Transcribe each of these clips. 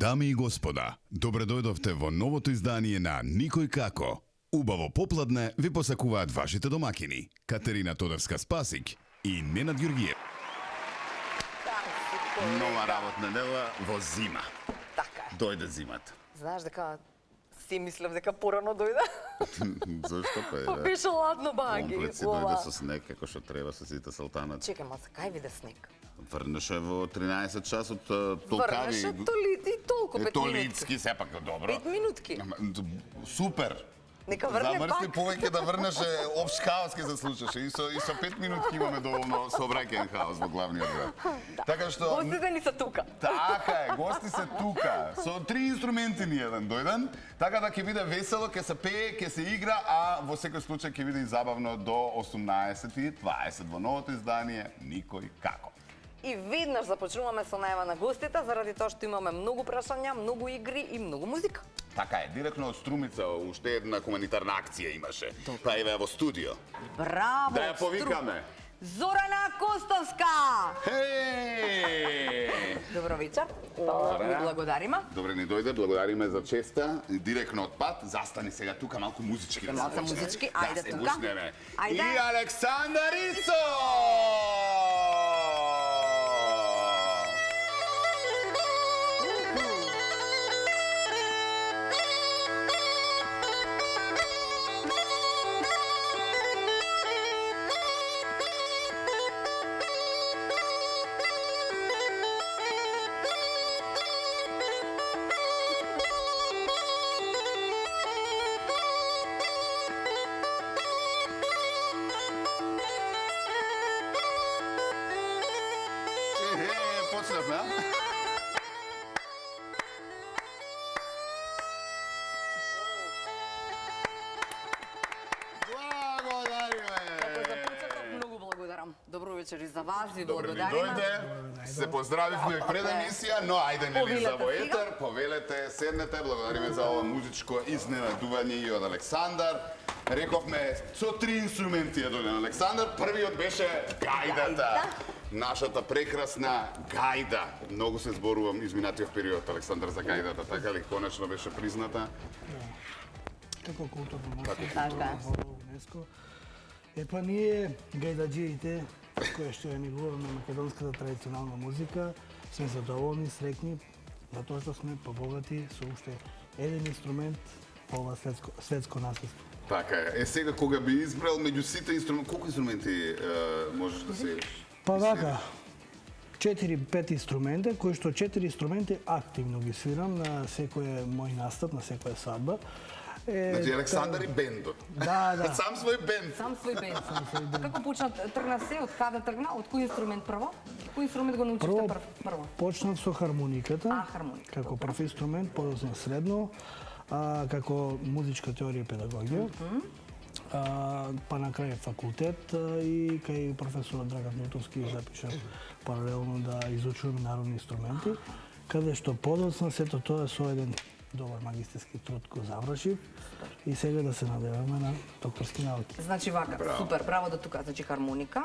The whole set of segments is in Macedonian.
Дами и господа, добре дојдовте во новото издание на Никој како. Убаво попладне ви посакуваат вашите домакини Катерина Тодорска-Спасик и Ненад Ѓурѓиев. Нова работна недела во зима. Така е. Дојде зимата. Знаеш дека си мислам дека порано дојде. Зашто па е? Па беше ладно баги. Комплет си дојде со снег како што треба со сите салтанати. Чекай, ма кај биде снег? Врнеше во 13 часот толкави. Врнеше и толку 5 минутки. Толицки, сепак добро. 5 минутки. Супер. Нека врне Замрсни пак. повеќе да врнеше, општ хаос ќе се случеше. И со 5 минутки имаме доволно сообраќајен хаос во главниот град. Така што Гостите ни се тука. Така е, гости се тука. Со 3 инструменти ни еден дојден, така да ќе биде весело, ќе се пее, ќе се игра, а во секој случај ќе биде и забавно до 18:20 во новото издание Никој како. И веднаш започнуваме со најава на гостите, заради тоа што имаме многу прашања, многу игри и многу музика. Така е, директно од Струмица, уште една хуманитарна акција имаше. Па еве во студио. Браво! Да ја повикаме. Зорана Костовска! Хеј! Добро вечер. Ви благодариме. Добре ни дојде, благодариме за честа. Директно од пат, застани сега тука малку музички. Малку музички, ајде се тука. пушнеме. Ајде. И Александар Ицо! Почнавме, а? Многу благодарам. Добро вечер и за вас, ви Добре ни благодариме. дојде, се поздравивме пред емисија, но ајде нели за во Повелете етер, повелете, седнете, благодариме за ова музичко изненадување и од Александар. Рековме, со 3 инструменти е дојден Александар, првиот беше гајдата. Нашата прекрасна гајда. Многу се зборувам изминатиот период, Александар, за гајдата, така ли? Конечно беше призната. Како културно Така. наследство во УНЕСКО. Епа ние гајдаџиите, кои што ја негуваме македонската традиционална музика, сме задоволни, среќни, затоа што сме побогати со уште еден инструмент по ова светско наследство. Така е. Сега кога би избрал меѓу сите инструменти, колку инструменти можеш да се Па вака, 4-5 инструмента, кои што 4 инструменти активно ги свирам на секој мој настап, на секоја свадба. Значи Александар и бендот. Да. Сам свој бенд. Сам свој бенд. А како почна, тргна се, од каде тргна, од кој инструмент прво? Кој инструмент го научивте прво? Почнав со хармониката, хармоника. како прв инструмент, подоцна средно, како музичка теорија и педагогија. Па на крај факултет и кај професорот Драган Милтовски запишав паралелно да изучувам народни инструменти, каде што подоцна сето тоа со еден добар магистерски труд го завршив и сега да се надеваме на докторски науки. Значи вака, супер, браво до тука. Значи хармоника,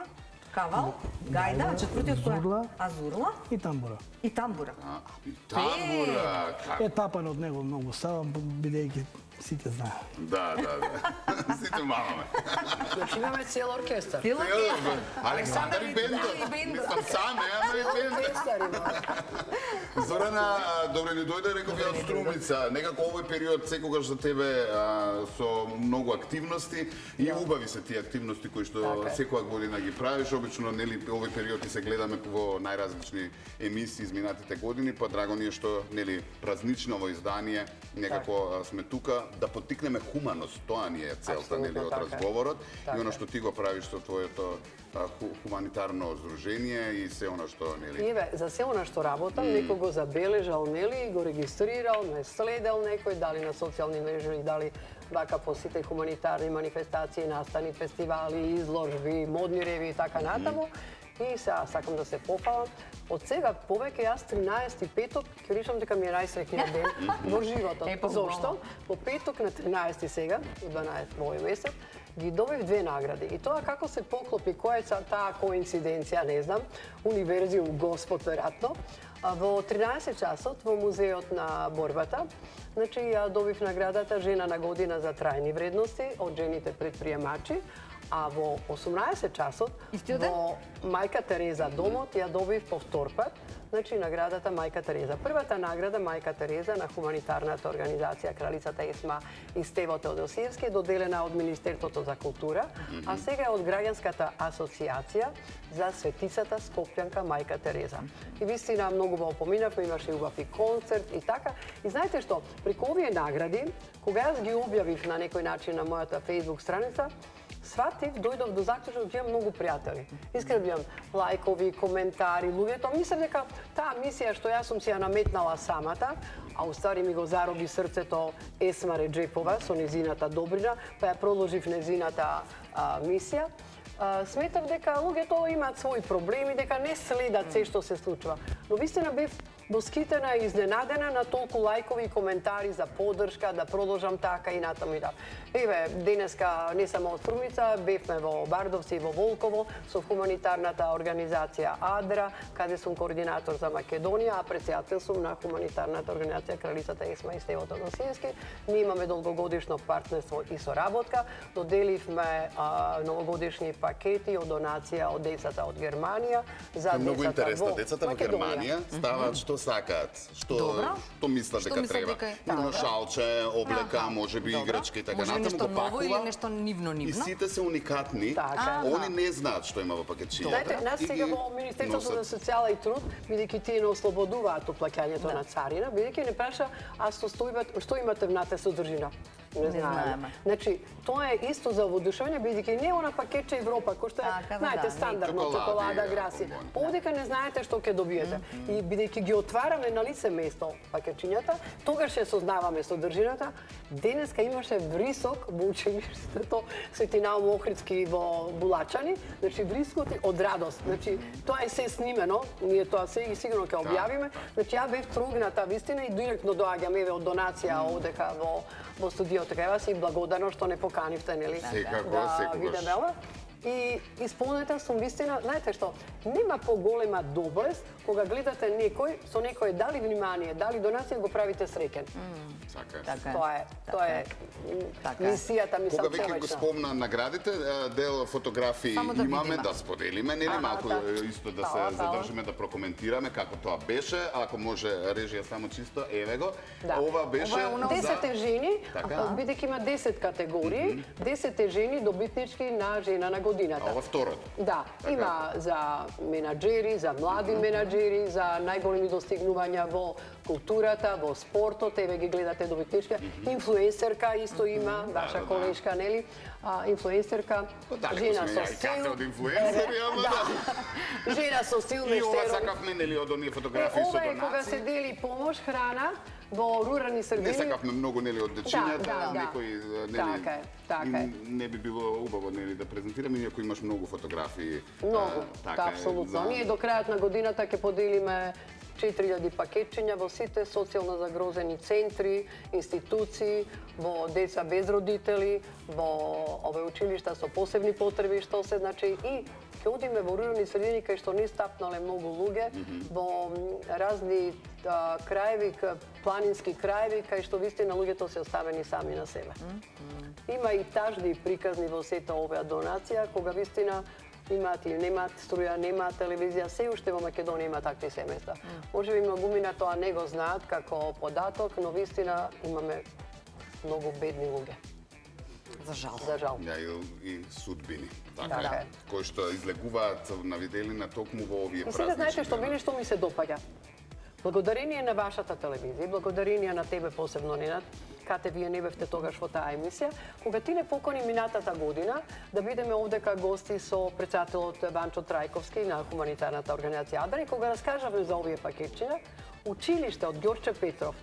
кавал, гајда, четвртиот кој е? Азурла и тамбура. и тамбура. И тамбура. Етапан од него многу ставам, бидејќи сите знаат. Да. Сите мамаме. Значи имаме цел оркестар. Александар и бендот. Мислам сам, ама и бендот. Зорана, добре ни дојде, реков ја од Струмица. Некако овој период секогаш за тебе со многу активности и убави се тие активности кои што секоја година ги правиш. Обично, нели, овој период и се гледаме во најразлични емисии изминатите години, па драго ни е што, нели, празничново издание, некако сме тука, да поттикнеме хуманост, тоа ни е целта нели од разговорот и она што ти го правиш со твоето хуманитарно здружение и се она што нели. Еве, за се она што работам, некој го забележал, нели, го регистрирал, ме следел некој, дали на социјални мрежи, дали вака по сите хуманитарни манифестации, настани, фестивали, изложби, модни реви и така натаму. И сега сакам да се пофалам. Од сега повеќе јас 13 петок ќе речам дека ми е најсреќниот ден во животот. Зошто? Во петок на 13 сега, 12 овој месец, ги добив 2 награди. И тоа како се поклопи, која е таа коинциденција, не знам, универзиум Господ веројатно. Во 13 часот во музеот на борбата, значи ја добив наградата Жена на година за трајни вредности од жените предприемачи. А во 18 часот во Мајка Тереза домот ја добив повтор пат, значи наградата Мајка Тереза. Првата награда Мајка Тереза на хуманитарната организација Кралицата Есма и Стево Теодосиевски доделена од Министерството за култура, а сега е од Граѓанската асоциација за светицата Скопјанка Мајка Тереза. И вистина многу во поминавме, имаше убав и концерт и така. И знаете што, преку овие награди, кога јас ги објавив на некој начин на мојата Facebook страница, сватив, дојдов до заклучок, имам многу пријатели. Искрено имам лајкови, коментари, луѓето. Мислам дека таа мисија што јас сум си ја наметнала самата, а уствари ми го зароби срцето Есма Реджепова со незината добрина, па ја продолжив незината мисија. Сметав дека луѓето имаат своји проблеми, дека не следат се што се случува. Но вистина бев восхитена и изненадена на толку лајкови и коментари за поддршка, да продолжам така и натаму и да. Еве, денеска не само од Струмица, бевме во Бардовци и во Волково со хуманитарната организација АДРА, каде сум координатор за Македонија, а председател сум на хуманитарната организација Кралицата Есма и Стево Теодосиевски. Ние имаме долгогодишно партнерство и соработка. Доделивме новогодишни пакети од донација од децата од Германија за многу децата интересно. Децата во Германија ставаат што сакаат, што мислат дека треба. Има шалче, облека, можеби играчки и така натаму. Може нешто ново или нешто нивно? И сите се уникатни. Они не знаат што има во пакетчињата. Знаете, нас сега во Министерството за социјала и труд, бидејќи тие не ослободуваат од плаќањето на царина, бидејќи не праша, а што имате внатре содржина? Не знаеме. Значи, тоа е исто за воодушевање, бидејќи не она пакетче Европа, кој што е, знаете, стандардно, чоколада, граси. Овдека не знаете што ќе добиете. И бидејќи ги отвараме на лице место пакетчињата, тогаш ќе сознаваме содржината. Денеска имаше врисок во училиштето Свети Наум Охридски во Булачани, значи врискот од радост. Значи, тоа е се снимено, ние тоа се и сигурно ќе објавиме. Значи, ја бев трогната вистина и директно доаѓам еве од донација овдека во студиото. Така ја си благодарна што не поканивте, нели? Секако, видиме ова. И исполнета сум вистина, знаете што, нема поголема доблест кога гледате некој, со некој дали внимание, дали донација, го правите среќен. Тоа е мисијата ми сам човечна. Кога веќе го спомна наградите, дел фотографии имаме да споделиме, нели малку исто да се задржиме да прокоментираме како тоа беше, ако може режија само чисто, еве го. Ова беше 10 жени, бидејќи има 10 категории, 10 жени добитнички на жена на годината. Ова второто. Да, има за менаџери, за млади менаџери, за најголеми достигнувања во културата, во спортот, еве ги гледате добитничка, инфлуенсерка исто има, ваша колешка, нели? Инфлуенсерка, жена со стил. Жена со стил и ова сакавме, нели, од оние фотографии со донации. Ова е кога се дели помош, храна во рурални средини. Не сакавме многу, нели, од дечињата, некои, нели, така е. Не би било убаво, нели, да презентираме, иако имаш многу фотографии. Многу, апсолутно. Ние до крајот на годината ќе поделиме 4000 пакетчиња во сите социјално загрозени центри, институции, во деца без родители, во овие училишта со посебни потреби, што се, значи, и ќе одиме во рурални средини кај што не стапнале многу луѓе, во разни краеви, планински краеви, кај што вистина луѓето се оставени сами на себе. Има и тажни приказни во сета оваа донација, кога вистина имаат или немаат струја, немаат телевизија, се уште во Македонија има такви семејства. Може би многумина тоа не го знаат како податок, но вистина имаме многу бедни луѓе. За жал. За жал. И судбини. Така, кои што излегуваат на виделина токму во овие празнични. Сега знаете што мене што ми се допаѓа? Благодарение на вашата телевизија, благодарение на тебе посебно, Ненад, кате вие не бевте тогаш во таа емисија, кога ти не покони минатата година да бидеме овдека гости со председателот Ванчо Трајковски на хуманитарната организација Адар и кога раскажавме за овие пакетчиња, училиште од Ѓорче Петров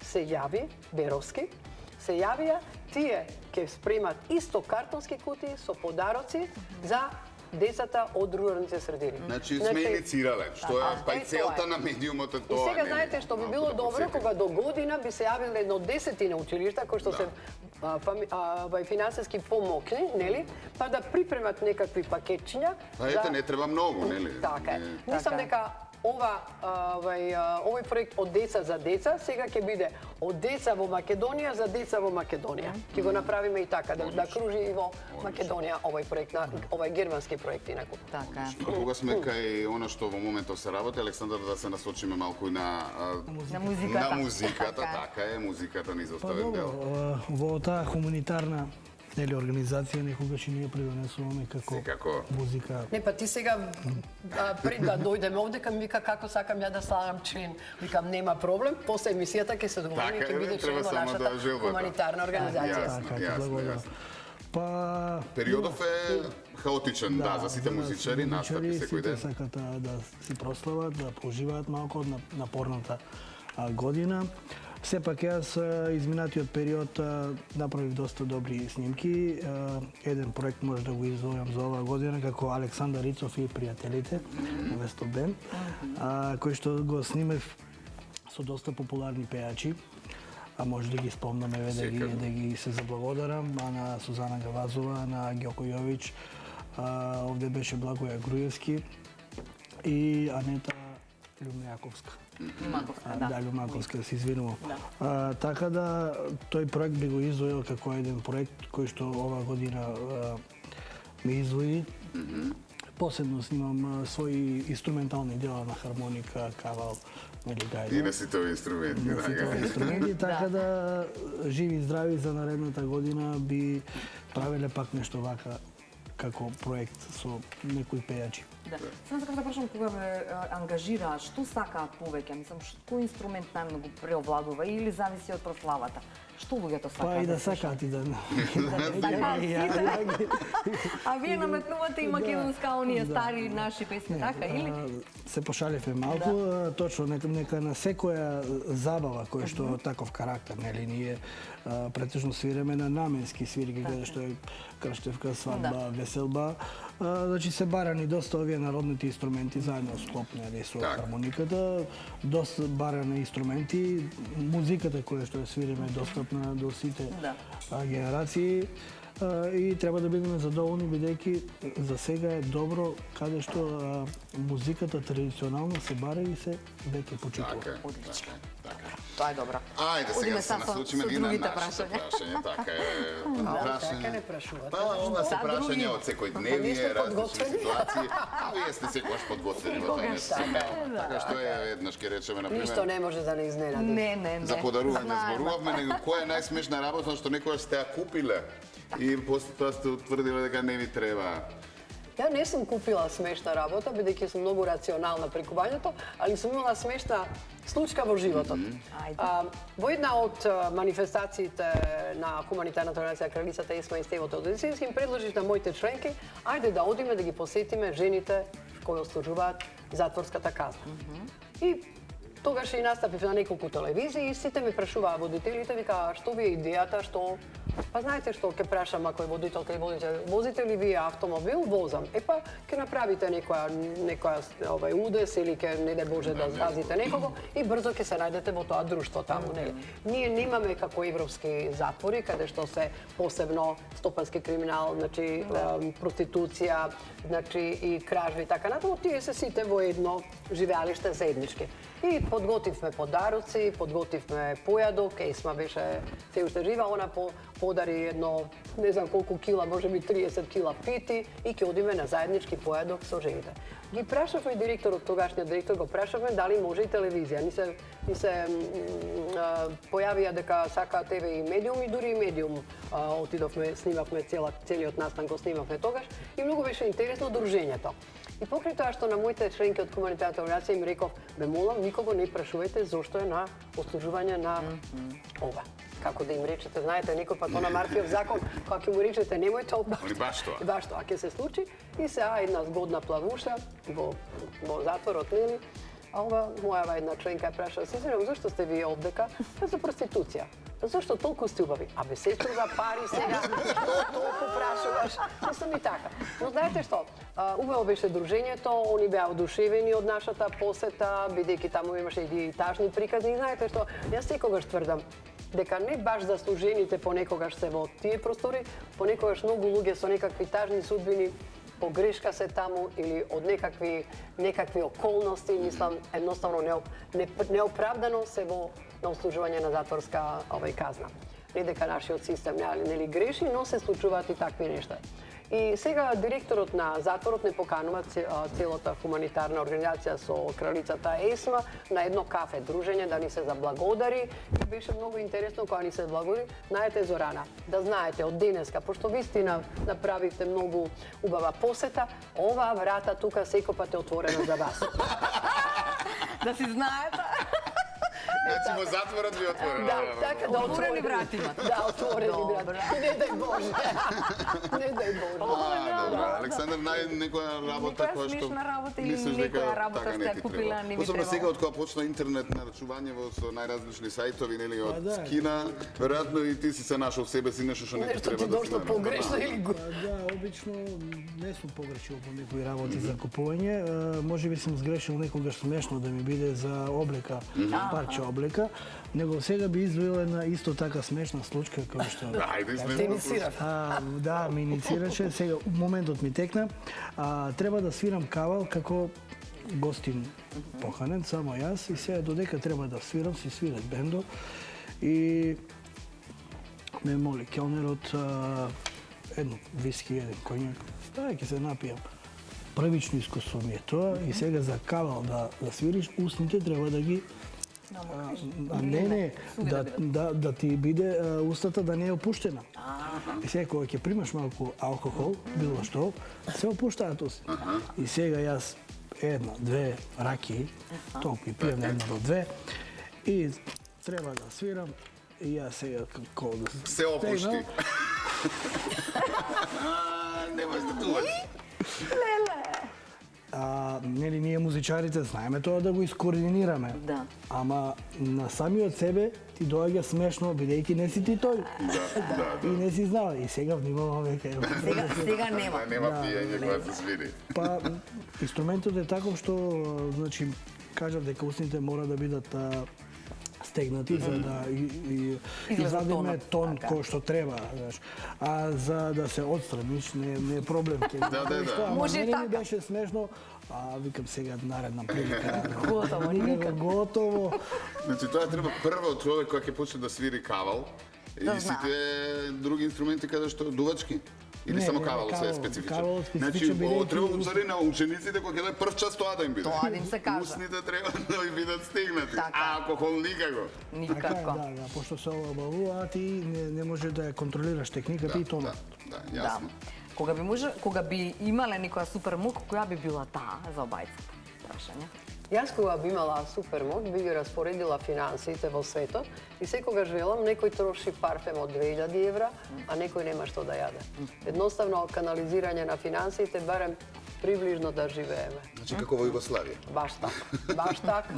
се јави, Беровски, се јавија, тие ќе спремат исто картонски кутии со подароци за децата од руралните средини. Значи сме иницирале, што е па и целта на медиумот е тоа. И сега знаете што би било добро кога до година би се јавиле едно 10 училишта кои што се финансиски помокни, нели? Па да припремат некакви пакетчиња. Па ете, не треба многу, нели? Така е. Мислам дека овој проект од деца за деца сега ќе биде од деца во Македонија за деца во Македонија. Ќе го направиме и така да кружи и во Македонија овој проект, овој германски проект инаку. Така е. Кога сме кај она што во моментов се работи, Александар, да се насочиме малку и на музиката. На музиката, така е, музиката ни заоставен дел. Во таа хуманитарна организација некогаш и ние придонесуваме како музика. Не, па ти сега пред да дојдеме овдека ми вика како сакам ја да станам член. Викам нема проблем, после емисијата ќе се договориме и ќе биде член во нашата хуманитарна организација. Така, благодарам. Па периодов е хаотичен, да, за сите музичари, настапи секој ден. Сите сакат да си прослават, да поживеат малку од напорната година. Сепак јас изминатиот период направив доста добри снимки. Еден проект може да го издвојам за оваа година како Александар Ицов и пријателите, уместо бенд, кој што го снимав со доста популарни пејачи. Може да ги спомнам, да ги се заблагодарам, на Сузана Гавазова, на Ѓоко Јович, овде беше Благоја Груевски и Анета Љумјаковска. Љумјаковска, се извинувам. Така да, тој проект би го издвоил како еден проект кој што ова година ми издвои. Посебно снимам своји инструментални дела на хармоника, кавал, гајда. И на сите овие инструменти. Така да, живи и здрави за наредната година би правеле пак нешто вака како проект со некои пејачи. Да. Само сакам да прашам кога ве ангажира, што сакаат повеќе? Мислам, кој инструмент најмногу преовладува или зависи од прославата? Што луѓето сакаат? Па и да сакаат и да... А вие наметнувате и македонска оние стари наши песни, така или? Се пошалевме малку, точно нека на секоја забава која што таков карактер, нели, ние претежно свиреме на наменски свирки, каде што е крштевка, свадба, веселба. Значи се барани доста овие народните инструменти заедно склопнени со хармониката, доста барани инструменти, музиката која што ја свириме е достапна до сите генерации и треба да бидеме задоволни бидејќи за сега е добро каде што музиката традиционално се бара и се веќе почитува. Одлично. Тоа е добро. Ајде сега да се насочиме и на нашите прашања. Така е. Така не прашувате. Па, ова се прашања од секој дневни, различни ситуации, а вие сте секогаш подготвени во тоа нешто. Така што е, еднаш ќе речеме, например... Ништо не може да не изненади. Не. За подарување зборувавме, него која е најсмешна работа што некогаш сте ја купиле и после тоа сте утврдиле дека не ви треба? Ја не сум купила смешна работа, бидејќи сум многу рационална при купувањето, али сум имала смешна случка во животот. Во една од манифестациите на хуманитарната организација Кралицата Есма и Стево Теодосиевски им предложив на моите членки, ајде да одиме да ги посетиме жените кои ослужуваат затворската казна. И тогаш и настапив на неколку телевизии и сите ми прашуваа водителите, викаа што ви е идејата, што па знаете што ќе прашам ако е водител, кај водител, возите ли вие автомобил? Возам. Епа ќе направите некоја удес или ќе не дај Боже да згазите некого и брзо ќе се најдете во тоа друштво таму, нели? Ние немаме како европски затвори каде што се посебно стопански криминал, значи проституција, значи и кражби и така натаму, тие се сите во едно живеалиште заеднички. И подготвивме подароци, подготвивме појадок, Есма беше се уште жива, она подари едно, не знам колку кила, може би 30 кила пити и ќе одиме на заеднички појадок со жените. Ги прашавме директорот, тогашниот директор го прашавме дали може и телевизија. Ни се појавија дека сака ТВ и медиум и дури и медиум отидовме, снимавме целиот настан го снимавме тогаш и многу беше интересно дружењето. И покрај тоа што на моите членки од хуманитарната организација им реков, бе молам, никого не прашувајте зошто е на ослужување на ова. Како да им речете, знаете, некој пат на Марфиов закон, кога ќе му речете немојте ова. Они баш тоа. Баш тоа, ќе се случи и сега една згодна плавуша во затворот, нели? А ова мојава една членка ја праша, се извинувам, зашто сте вие овдека? За проституција. Зашто толку сте убави? Абе, сестро, за пари сега, што толку прашуваш? Мислам и така. Но знаете што, убаво беше дружењето, они беа одушевени од нашата посета, бидејќи таму имаше и тажни приказни. И знаете што, јас секогаш тврдам, дека не баш заслужените понекогаш се во тие простори, понекогаш многу луѓе со некакви тажни судбини погрешка се таму или од некакви околности, мислам, едноставно неоправдано се во на ослужување на затворска казна. Не дека нашиот систем нели греши, но се случуваат и такви нешта. И сега директорот на затворот не поканува целата хуманитарна организација со кралицата Есма на едно кафе дружење да ни се заблагодари. И беше многу интересно кога ни се заблагодари. Знаете, Зорана, да знаете од денеска, пошто вистина направивте многу убава посета, оваа врата тука секој пат е отворена за вас. Да си знаете. Значи во затворот ви отворено. Да, така да отворени врати има. Да, отворени врати. Не дај Боже. Не дај Боже. Добро. Александар, некоја работа која што смешна работа или мислиш дека некоја работа така не сте ти купила, треба. не ви Особено треба. сега од кога почна интернет нарачување со најразлични сајтови, нели, од да. Кина, веројатно и ти си се нашол себе си нешто што не ти Нешто треба ти да дошло се погрешно или го... Да, обично не сум погрешил по некои работи за купување. Може би сум сгрешил некогаш смешно да ми биде за облека, парче облека, него сега би извоила една исто така смешна случка која што... Ајде, Те смешно. инициирав. Да, ми инициираше. Сега моментот ми текна. Треба да свирам кавал како гостин поканен, само јас. И сега додека треба да свирам, си свират бендо. И ме моли келнерот едно виски, еден коњак. Дај, ќе се напијам. Првично искуство ми е тоа. И сега за кавал да свириш, устните треба да ги не, да ти биде устата да не е опуштена. И сега кога ќе примаш малку алкохол, било што, се опуштаат усти. И сега јас една, две раки, толку и пијам една до две, и треба да свирам, и јас сега како да Се опушти. Не можеш да дуваш. Нели ние музичарите знаеме тоа да го искоординираме. Да. Ама на самиот себе ти доаѓа смешно бидејќи не си ти тој. И не си знал. И сега внимавам веќе. Сега нема. Нема пиење кога се свири. Па инструментот е таков што значи кажав дека устните мора да бидат стегнати за да извадиме тон кој што треба, знаеш. А за да се отстраниш не е проблем. Може и Мене така. ми беше смешно, викам сега наредна прилика. Готово, никак. Готово. Значи тоа треба прво човек кој ќе почне да свири кавал и Да сите други инструменти каде што дувачки. Или Не, само не, кавал се е кавал- специфичен? кавалот специфичен Значи, бидејќи треба уцари на учениците кога ќе дај прв час тоа да им биде. Тоа да им се кажа. Устните треба да ви бидат стегнати. Така. А алкохол никако. Така е, Никако. да, пошто се обавува, ти не може да ја контролираш техниката и тонот. Да, Да. јасно. Кога би имале некоја супер мук, која би била таа за обајцата? Прашање. Јас кога би имала супермок, би ги распоредила финансиите во светот и секогаш велам, некој троши парфем од 2000 евра, а некој нема што да јаде. Едноставно, канализирање на финансиите, барем приближно да живееме. Значи како во Југославија. Баш така, баш така,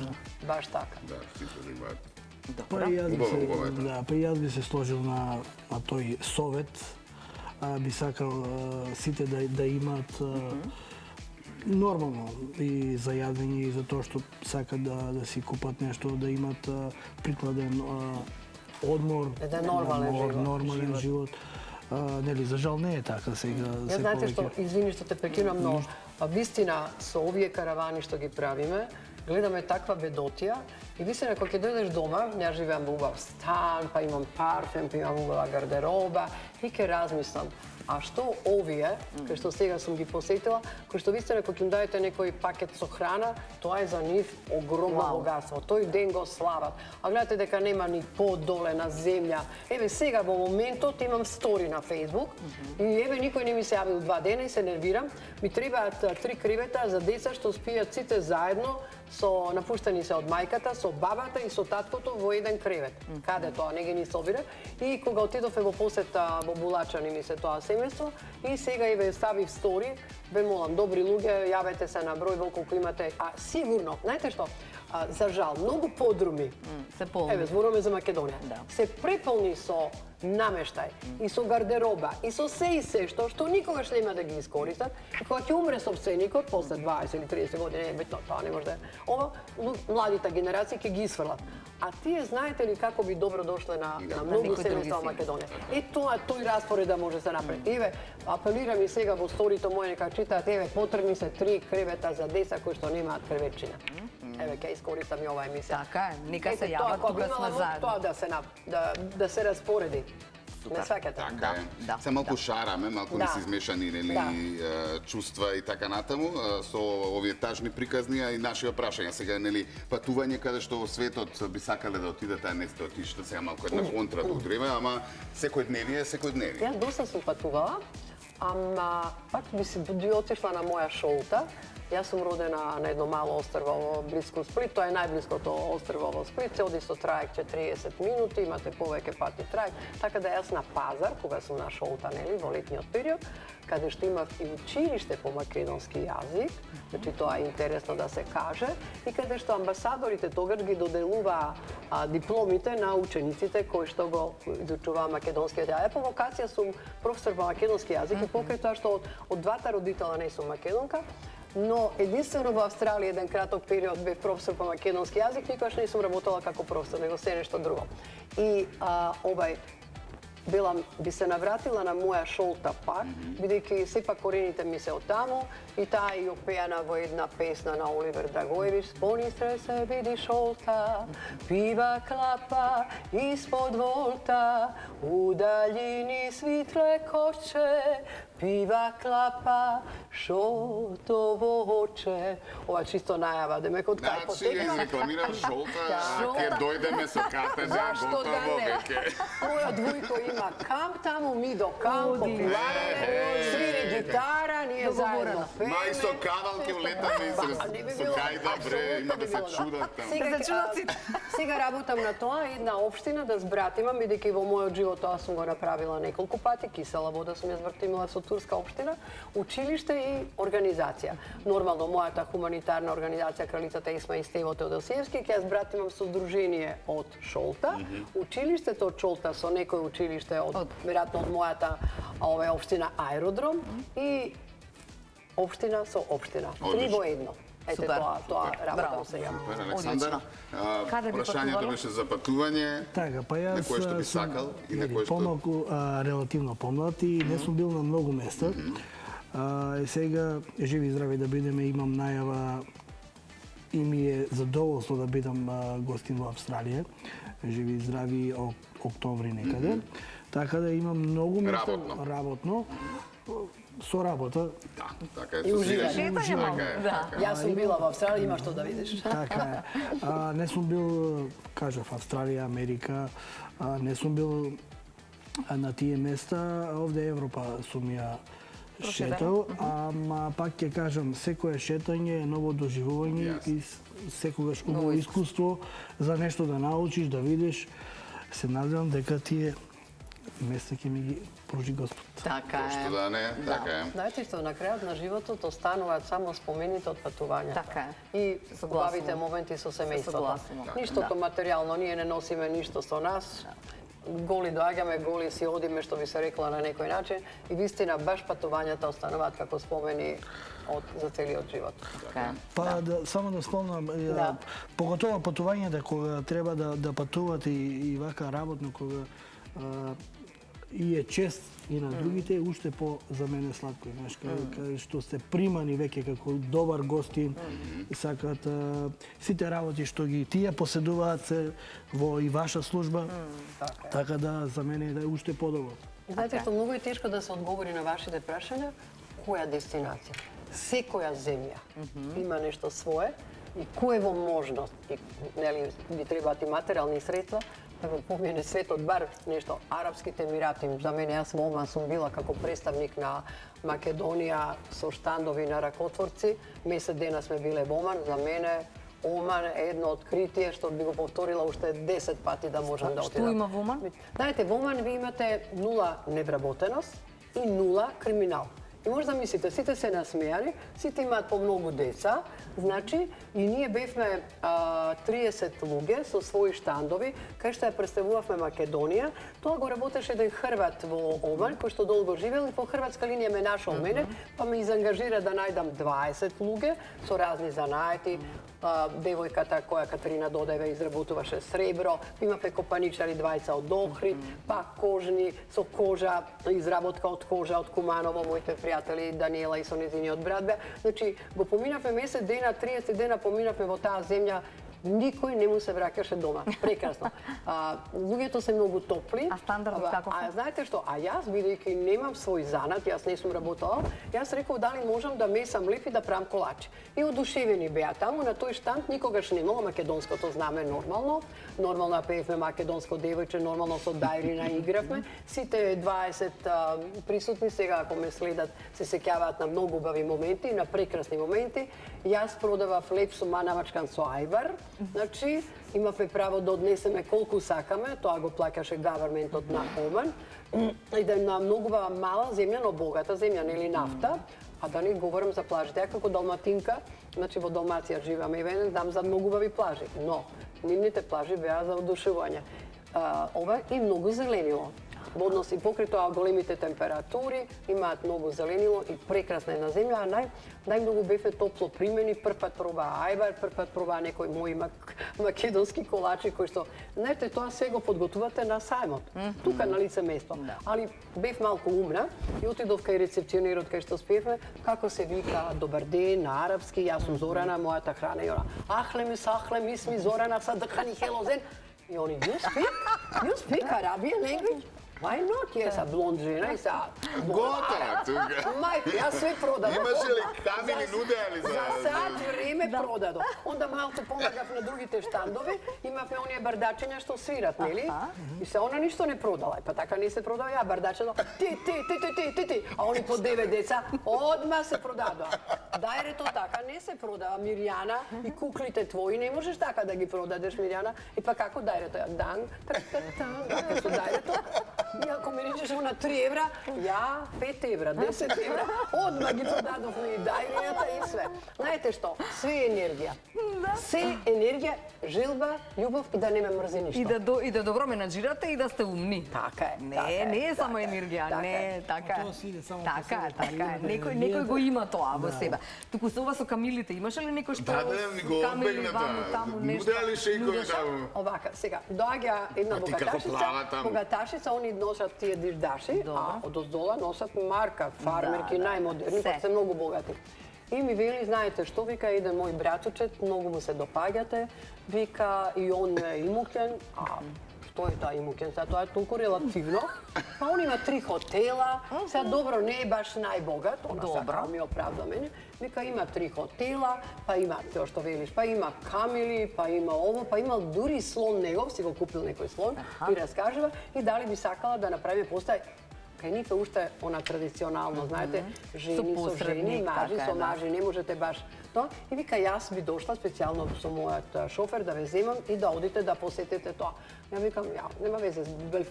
баш така. Да, сите да имаат. Па и јас би Убаво, се, убаво е. да, па и јас би се сложил на тој совет. Би сакал сите да имаат нормално и за јадење и за тоа што сакат да си купат нешто, да имат прикладен одмор, Еден нормален живот. нормален живот. Нели, за жал не е така сега. Ја знаете што, извини што те прекинувам, но вистина со овие каравани што ги правиме, гледаме таква бедотија И вистина, кога ќе дојдеш дома, ја живеам во убав стан, па имам парфем, па имам убава гардероба и ќе размислам, а што овие, кои што сега сум ги посетила, кои што вистина кога им дајете некој пакет со храна, тоа е за нив огромно богатство. Тој ден го слават. А гледате дека нема ни под доле на земја. Еве сега во моментот имам стори на Facebook и еве никој не ми се јавил 2 дена и се нервирам. Ми требаат 3 кривета за деца што спијат сите заедно, со напуштени се од мајката, со бабата и со таткото во еден кревет. Каде тоа не ги ни собира. И кога отидове во посета во Булачани ми се тоа семејство и сега еве ставив стори, ве молам, добри луѓе, јавете се на број колку имате, а сигурно, знаете што? За жал, многу подруми, се полни. Еве, зборуваме за Македонија, се преполни со намештај и со гардероба и со се и се што никогаш нема да ги искористат. И кога ќе умре собственикот после 20 или 30 години, не битно, тоа не може да е. Ова младите генерации ќе ги исфрлат. А тие знаете ли како би добро дошле на многу семејства во Македонија? Тој распоред да може да се направи. Еве, апелирам и сега во сторито моје нека читаат, еве, потребни се 3 кревета за деца кои што немаат креветчина. Еве, ќе искористам и оваа емисија. Така е, нека се јават кога сме заедно. Тоа да се распореди. Не сваќате? Така е. Се малку шараме, малку не се измешани чувства и така натаму со овие тажни приказни, а и наши прашања. Сега, патување каде што во светот би сакале да отидете, а не сте отишли, сега малку една контра да удриме, ама секојдневие е секојдневие. Ја доста сум патувала, ама пак би отишла на моја шоута. Јас сум родена на едно мало острво близко Сплит, тоа е најблиското острво во Сплит, се оди со траек 40 минути, имате повеќе пати траек, така да јас на пазар, кога сум на шоута, во летниот период, каде што имав и училиште по македонски јазик, значи тоа е интересно да се каже, и каде што амбасадорите тогаш ги доделуваа дипломите на учениците кои што го изучуваа македонскиот јазик. По вокација сум професор по македонски јазик и покрај тоа што од двата родитела не сум македонка, но единствено во Австралија еден краток период бев професор по македонски јазик, никогаш не сум работела како професор, него се нешто друго. И би се навратила на моја шолта пак, бидејќи сепак корените ми се од таму, и таа и опеана во една песна на Оливер Драгоевич, Понистре се види шолта, пива клапа испод волта, у далјини свитле коче, пива клапа, шолтово оче. Ова чисто најава, демек од кај потекна. Значи, рекламирам шолта, ќе дојдеме со карта за готово веќе. Моја двојко има камп таму, ми до камп, попивараме, свири гитара, ние заедно пееме. Мај со кавалки улетаме и со кајда, бре, има да се чудат. Сега работам на тоа, една општина да збратимам, бидејќи во мојот живот тоа сум го направила неколку пати, кисела вода сум ја звртимила со турска општина, училиште и организација. Нормално, мојата хуманитарна организација Кралицата Есма и Стево Теодосиевски ќе ја збратимам со дружение од Шолта, училиштето од Шолта со некој училиште веројатно од мојата општина Аеродром и општина со општина. 3 во 1. Ете тоа работам сега. Александар, прашањето беше за патување, некој што би сакал и некој што... Помалку, релативно помлад и не сум бил на многу места. Сега, живи и здрави да бидеме, имам најава и ми е задоволство да бидам гостин во Австралија. Живи и здрави октомври некаде. Така да имам многу места работно. Со работа. Така е. И уживање. Јас сум била во Австралија, има што да видиш. Така е. Не сум бил, кажав, Австралија, Америка, не сум бил на тие места, овде Европа сум ја шетал, ама пак ќе кажам, секое шетање е ново доживување и секогаш убаво искуство за нешто да научиш, да видиш. Се надевам дека тие места ќе ми ги пружи Господ. Така е. Што да не, така е. Знаете што, на крајот на животот остануваат само спомените од патувањата. Така е. И убавите моменти со семејството. Ништото материјално, ние не носиме ништо со нас. Голи доаѓаме, голи си одиме, што би се рекла на некој начин. И вистина, баш патувањата остануваат како спомени за целиот живот. Па, само да спомнам, поготово патувањата, кога треба да патувате и вака работно, кога и е чест и на другите, уште по за мене сладко, знаеш, кај што сте примани веќе како добар гостин, сакаат сите работи што ги тие поседуваат се во и ваша служба, така да за мене да е уште подобро. Знаете што многу е тешко да се одговори на вашите прашања, која дестинација. Секоја земја има нешто свое и кој е во можност, и нели би требаат и материјални средства, да го помине светот бар нешто Арапските Емирати. За мене, јас во Оман сум била како представник на Македонија со штандови на ракотворци. Месец дена сме биле во Оман. За мене Оман е едно откритие што би го повторила уште 10 пати да можам да отидам. Што има во Оман? Знаете, во Оман ви имате 0 невработеност и 0 криминал. И може да мислите, сите се насмејани, сите имаат по многу деца, значи и ние бевме 30 луѓе со своји штандови, кај што ја представувавме Македонија. Тоа го работеше еден Хрват во Оман, кој што долго живел и по хрватска линија ме нашол мене, па ме изангажира да најдам 20 луѓе со разни занаети. Девојката која Катерина Додева изработуваше сребро, имавме копаничари двајца од Охрид, па кожни со кожа, изработка од кожа од Куманово, моите пријатели Даниела и со незиниот брат беа. Значи, го поминавме месец дена, 30 дена поминавме во таа земја, никој не му се враќаше дома. Прекрасно. Луѓето се многу топли. А стандардот како се? Знаете што? А јас, бидејќи немам свој занат, јас не сум работела, јас реков дали можам да месам лиф и да правам колачи. И одушевени беа таму, на тој штанд никогаш немало македонското знаме нормално. Нормално пеевме македонско девојче, нормално со Дајрина игравме. Сите 20 присутни сега, ако ме следат, се сеќаваат на многу убави моменти, на прекрасни моменти. Јас продавав леп со манавачкан со ајвар. Значи, имавме право да однесеме колку сакаме, тоа го плаќаше гаварментот на Оман. Една многу мала земја, но богата земја, нели нафта. А да не говорам за плажите. Ја како далматинка, значи во Далмација живеам и вене, знам за многу убави плажи. Но, нивните плажи беа за одушевување. Ова и многу зеленило. Во однос и покри тоа големите температури, имаат многу зеленило и прекрасна една земја, а најмногу бевме топло примени, првпат пробаа ајвар, првпат пробаа некои мои македонски колачи кои што, знаете, тоа се го подготувате на сајмот, тука на лице место. Али бев малку умна и отидов кај рецепционерот кај што спиевме, како се вика добар ден на арапски, јас сум Зорана, мојата храна и она. Ахлем, сахлем, исми Зорана, садхани хелозен. И они, you speak Arabian language? Why not? Јас сум блонд жена и са... Готова тука. Мајка, јас све продадов. Имаше ли камени нудеали за сат време продадов. Онда малку помагав на другите штандови, имавме оние бардачиња што свират, нели? И се она ништо не продала. Па така не се продава ја бардачето. Ти. А они по 9 деца одма се продадоа. Дајрето така не се продава. Мирјана и куклите твои не можеш така да ги продадеш, Мирјана. И па како дајрето ја? Дан, така со дајрето. И ако ми речеш на 3 евра, ја 5 евра, 10 евра, одма ги продадовме и дајрината и све. Знаете што? Све е енергија. Се енергија, желба, љубов и да не ме мрзи ништо. И да добро менаџирате и да сте умни. Така е. Не е само енергија, не, така е. Така е. Некој го има тоа во себе. Туку со ова со камилите, имаше ли некој што ни го обегната. Нудеали шејкови таму. Овака, сега, доаѓа една богаташица, они носат тие диждаши, а од оздола носат марка, фармерки, најмодерни, па се многу богати. И ми вели, знаете што, вика, еден мој братучет, многу му се допаѓате, вика, и он е имукен, што е тоа имукен, тоа е толку релативно. Па он има 3 хотела, сега добро, не е баш најбогат, она сака ми оправда мене. Вика, има 3 хотела, па има, тоа што велиш, па има камили, па има ово, па има дури слон негов, си го купил некој слон, и раскажува, и дали би сакала да направи постај кај нив е уште она традиционално, знаете, жени со жени, мажи со мажи, не можете баш тоа. И вика, јас би дошла специјално со мојот шофер да ве земам и да одите да посетите тоа. Ја викам, нема везе,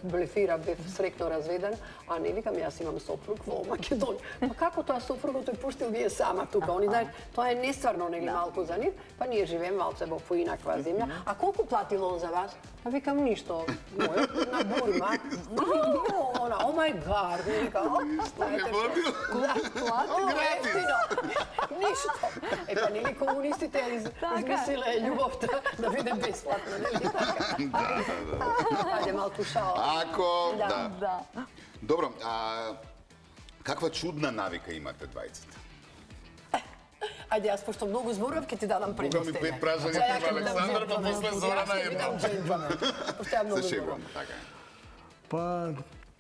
блефира, бев срекно разведен, а не викам, јас имам сопруг во Македонија. Па како тоа сопругот тој пуштил вие сама тука? Они знаат, тоа е нестварно, нели малку за нив, па ние живееме малце во поинаква земја. А колку платило он за вас? Па викам, ништо. Мојот на Бурма. Она, о мај гад, викам, знаете што? Ефтино. Ништо. Па нели комунистите измислиле љубовта да биде бесплатна, нели така? Ајде малку шала. Ако, да. Добро, каква чудна навика имате двајцата? Ајде, јас пошто многу зборував, ќе ти дадам предност. Бога ми 5 прашања према Александар, па после Зорана едно. Пошто ја многу Се зборував. шегувам, така е. Па,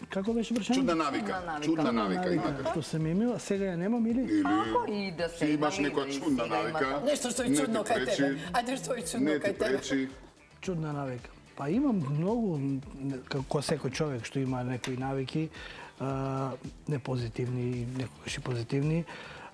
како беше прашање? Чудна навика имате. Што съм имала, сега ја немам или? Ако и да се Ти имаш имали, некоја да и чудна сега навика. имате. Нешто што е чудно кај тебе. Ајде, што е чудно Не ти кај тебе. пречи. Чудна навика. Па имам многу, како секој човек што има некои навики, непозитивни, некогаш и позитивни.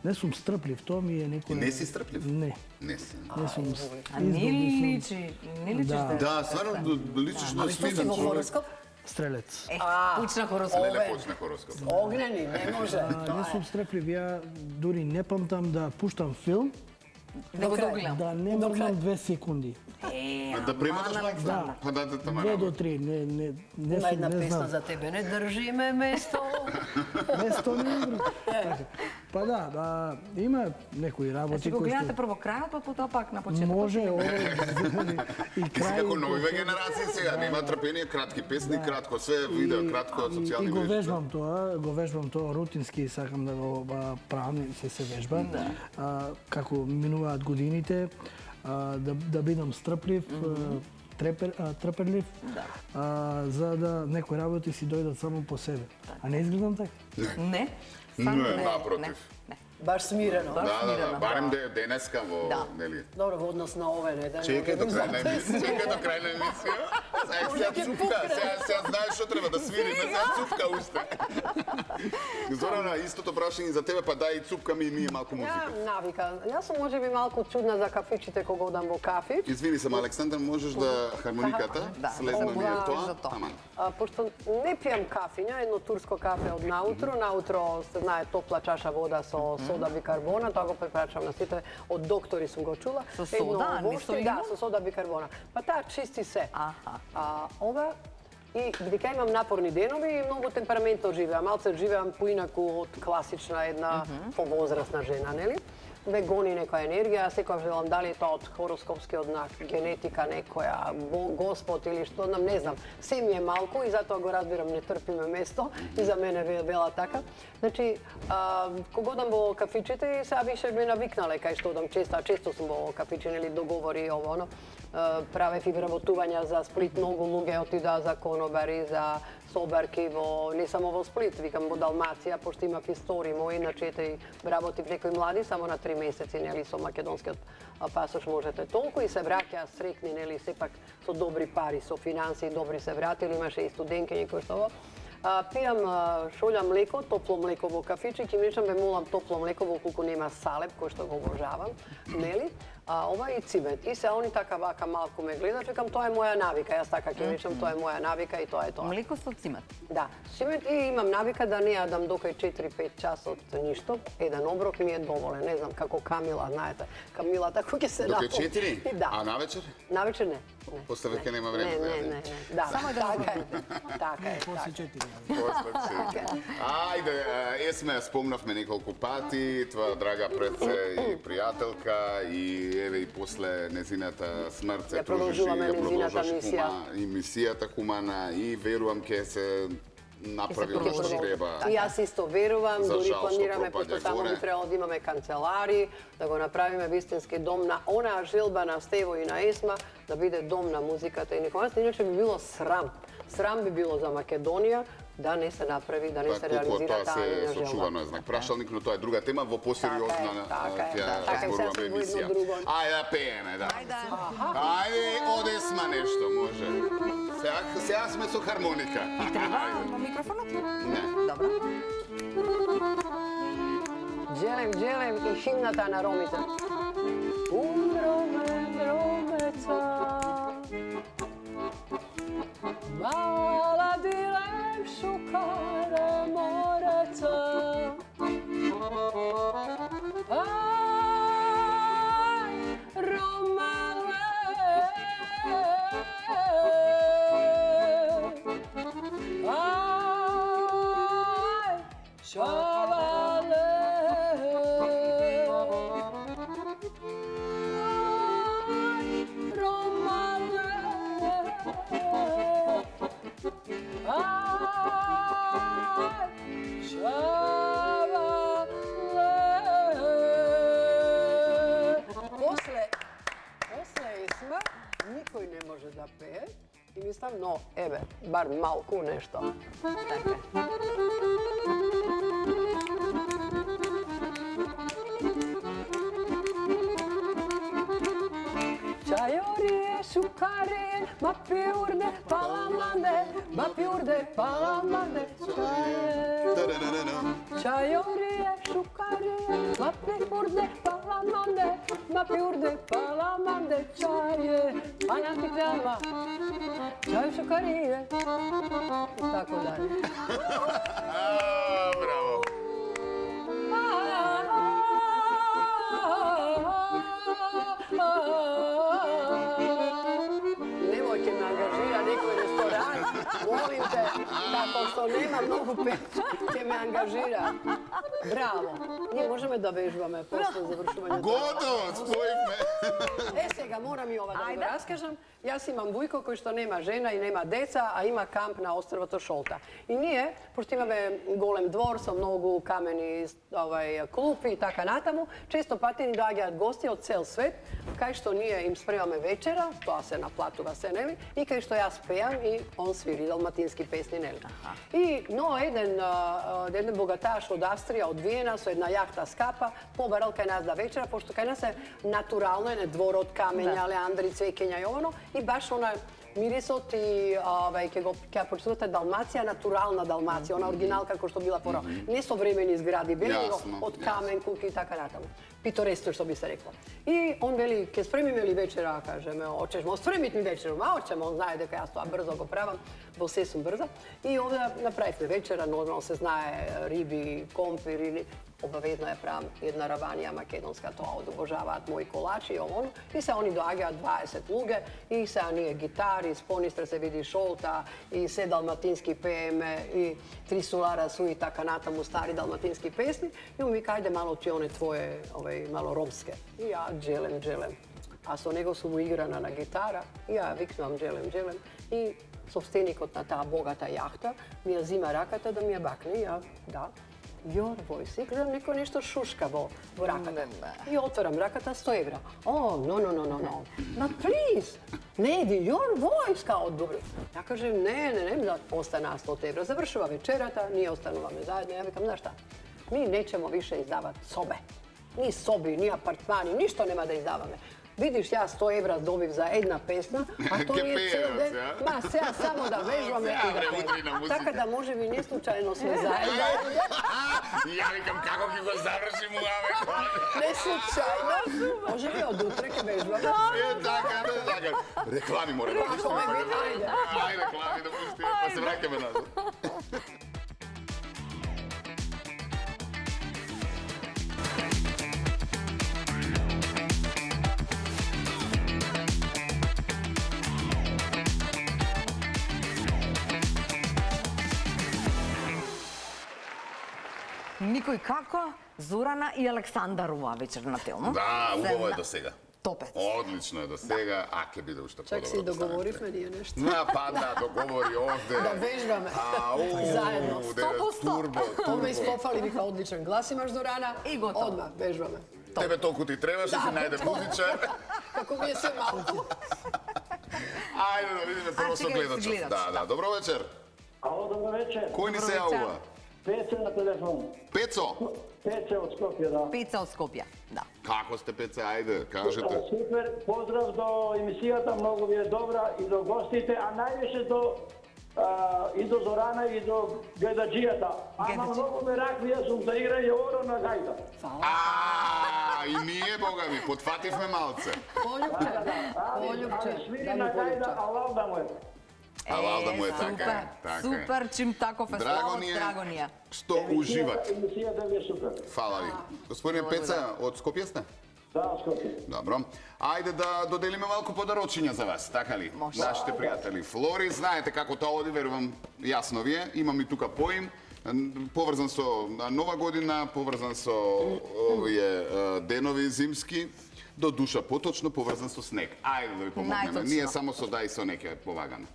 Не сум стрплив, тоа ми е некој... И не си стрплив? Не. Не си. Не сум А не личи, не личиш Да. Да, стварно личиш на Али што си смирен во човек. хороскоп? стрелец. Почна хороскоп. Леле почна хороскоп. Огнени, не може. Не сум стрплив, ја дури не памтам да пуштам филм, Да го догледам. да не мрдам 2 секунди. Да прематаш малку? Да. Па да, 2 до 3, не Има една не песна знам. за тебе, не држиме место. Место не игра. Така. Па да, има некои работи Значи го кои гледате што прво крајот, па потоа пак на почетокот. може и Ти си крај. како новиве генерации сега, нема трпение, кратки песни, кратко све, видео, кратко, И социјални го мрежи. вежбам тоа рутински, сакам да го правам, се вежба. Како минуваат годините, да бидам стрплив, трпелив, за да некои работи си дојдат само по себе. А не изгледам така. Не. Не, напротив. Не. Баш смирено. Да, барем денеска во, нели? Добро, во однос на ове, не да не... Чекај до крај на емисија. Чекај до крај на емисија. Сега цупка, сега знаеш што треба да свири, не сега цупка уште. Зорана, истото прашање за тебе, па дај цупка ми и ние малку музика. Навика. Јас сум можеби малку чудна за кафичите кога одам во кафич. Извини се, Александар, можеш да хармониката следно ми е тоа? Таман. Пошто не пијам кафиња, едно турско кафе од наутро. Наутро се знае топла чаша вода со сода бикарбона, тоа го препрачам на сите, од доктори сум го чула. Со сода, не со Да, лимон? со сода бикарбона. Па таа чисти се. Аха. Ова и бидејќи имам напорни денови и многу темпераментно живеам, малце живеам поинаку од класична една повозрасна жена, нели? Ве гони некоја енергија, секогаш велам дали е тоа од хороскопскиот знак, генетика некоја, Господ или што, не знам. Се ми е малку и затоа го разбирам, не трпиме место и за мене вела така. Значи, кога одам во кафичите, сега више ме навикнале кај што одам често сум во кафиче, нели договори ово, оно. Правев и вработувања за Сплит, многу луѓе отидаа за конобари, за собарки не само во Сплит, викам во Далмација, пошто имав истории мои, иначе и работив некои млади само на 3 месеци, нели, со македонскиот пасош можете толку и се враќаа срекни, нели, сепак со добри пари, со финансии, добри се вратили, имаше и студентки кои што пијам шолја млеко, топло млеко во кафиче, ќе ми речам бе молам топло млеко во колку нема салеп, кој што го обожавам, нели? Ова и цимет. И се они така вака малку ме гледат, викам тоа е моја навика, јас така ќе речам тоа е моја навика и тоа е тоа. Млеко со цимет. Да, цимет и имам навика да не јадам докај 4-5 часот ништо. Еден оброк ми е доволен, не знам како Камила, знаете. Камила тако ќе се Докај 4? Да. А навечер? Навечер не. После веќе нема време за јадење. Не. Да, Само еден така е. Така е. После 4. После 4. Ајде, Есме, спомнавме неколку пати, твоја драга предце и пријателка и еве и после незината смрт се тружиш и ја продолжаш и мисијата хумана и верувам ке се направи оно што треба. И јас исто верувам, За дури жал што планираме, пропаѓа пошто таму горе. би требало да имаме канцелари, да го направиме вистински дом на онаа желба на Стево и на Есма, да биде дом на музиката и информација, иначе би било срам. Срам би било за Македонија да не се направи, да не се Колку реализира тоа таа се нејна сочувано е знак прашалник, но тоа е друга тема, во посериозна Така е, ќе така е, зборуваме сега во едно емисија. друго. Ајде да пееме, да. Ајде, од Есма нешто може. Сега сме со хармоника. Треба во микрофонот? Не. Добро. Джелем и химната на ромите. Ромеца, мала дилем шукаре мореца. Ај, Ромале, ај, Шавале. no eve, bar malku nešto. Čajorije, šukarije, mapiurde, palamande, mapiurde, palamande, čaje. Čajorije, šukarije, mapiurde, palamande, mapiurde, palamande, čaje. Anati krama, čaju šukarije. I tako dalje. Bravo. Nemojte me angažira nekoj restoran, molim te, tako što nema mnogo pet, će me angažira. Bravo. Nije, može me da vežbame posle završavanja. Gotovo, spoj me. Сега moram i ova da vam raskažem. Ja imam Vujko koji što nema žena i nema deca, a ima kamp na ostrvото Šolta. I nije, pošto imаме голем двор со многу камени клупи и така натаму, често пати ни доаѓаат гости од цел свет, кај што ние им спремаме вечера, тоа се наплатува се, нели? И кај што јас пеам и он свири далматински песни, нели? И но еден богаташ од Австрија, од Виена, со една јахта скапа, побарал кај нас да вечера, пошто кај нас е натурално, е двор од камења, леандри, цвеќења и овоно, и баш она мирисот и ќе почувствате Далмација, натурална Далмација, она оригинал како што била порано. Не современи згради, били од камен, куки и така натаму. Питоресто, што би се рекло. И он вели, ќе спремиме ли вечера, кажеме, очеш мо спремит ми вечеру, ма очемо, он знае дека јас тоа брзо го правам, во се сум брза. И овде направивме вечера, нормално се знае риби, компир, обавезно ја правам една раванија македонска, тоа обожаваат мои колачи и овоно. И се они доаѓаат 20 луѓе и се ние гитари, спонистра се види Шолта и се далматински пееме и три солара су и така натаму стари далматински песни. И он ми кајде мало ти оне твое, мало ромске. И ја джелем. А со него сум играна на гитара и ја викнувам джелем. И собственикот на таа богата јахта ми ја зима раката да ми ја бакне. И ја, да. Your voice. И гледам некој нешто шушка во раката. И отворам раката, 100 евра. О, no. But please, lady, your voice, као добро. Ја кажем, не, да остана 100 евра. Завршува вечерата, ние остануваме заедно. Ја викам, знаеш шта, ми неќемо више издават собе. Ни соби, ни апартмани, ништо нема да издаваме. Видиш, јас 100 евра добив за една песна, а тоа е цел ден. Ма, сега само да вежбаме и да пеем. Така да може би не случајно сме заедно. Ја викам како ќе го завршим уаве. Не случајно. Може би од утре ќе вежбаме. Така. Реклами мора да пуштиме. Ајде, реклами да пуштиме, па се враќаме назад. Никој како, Зорана и Александар ова вечер на Телмо. Да, убаво е до сега. Топец. Одлично е до сега, а ќе биде уште подобро. Чак си договоривме ние нешто. Па да, договори овде. Да вежбаме. Заедно. 100%. Ова испофали, вика, одличен глас имаш, Зорана. И готово. Одма, вежбаме. Тебе толку ти требаше, си најде музичар. Како ми е се малку. Ајде да видиме прво со гледачот. Да, добро вечер. Ало, добро вечер. Кој ни се јавува? Пеце на телефон. Пецо? Пеце од Скопје, да. Пеца од Скопје, да. Како сте, Пеце? Ајде, кажете. Супер, поздрав до емисијата, многу ви е добра и до гостите, а највише и до Зорана и до гледаджијата. Ама многу ме раквија сум да игра и оро на гајда. И ние, бога ми, потфативме малце. Пољубче. Али свири на гајда, а лалда му е. А валда му е така. Супер, чим таков е славот, драго ни е. Што уживат. Емисијата ви е супер. Фала ви. Господине Пеца, од Скопје сте? Да, Скопје. Добро. Ајде да доделиме малку подарочиња за вас, така ли? Нашите пријатели Флори, знаете како тоа оди, верувам, јасно ви е. Имам и тука поим, поврзан со Нова година, поврзан со овие денови зимски, до душа поточно поврзан со снег. Ајде да ви помогнеме. Ние само со да и со не ќе помагаме.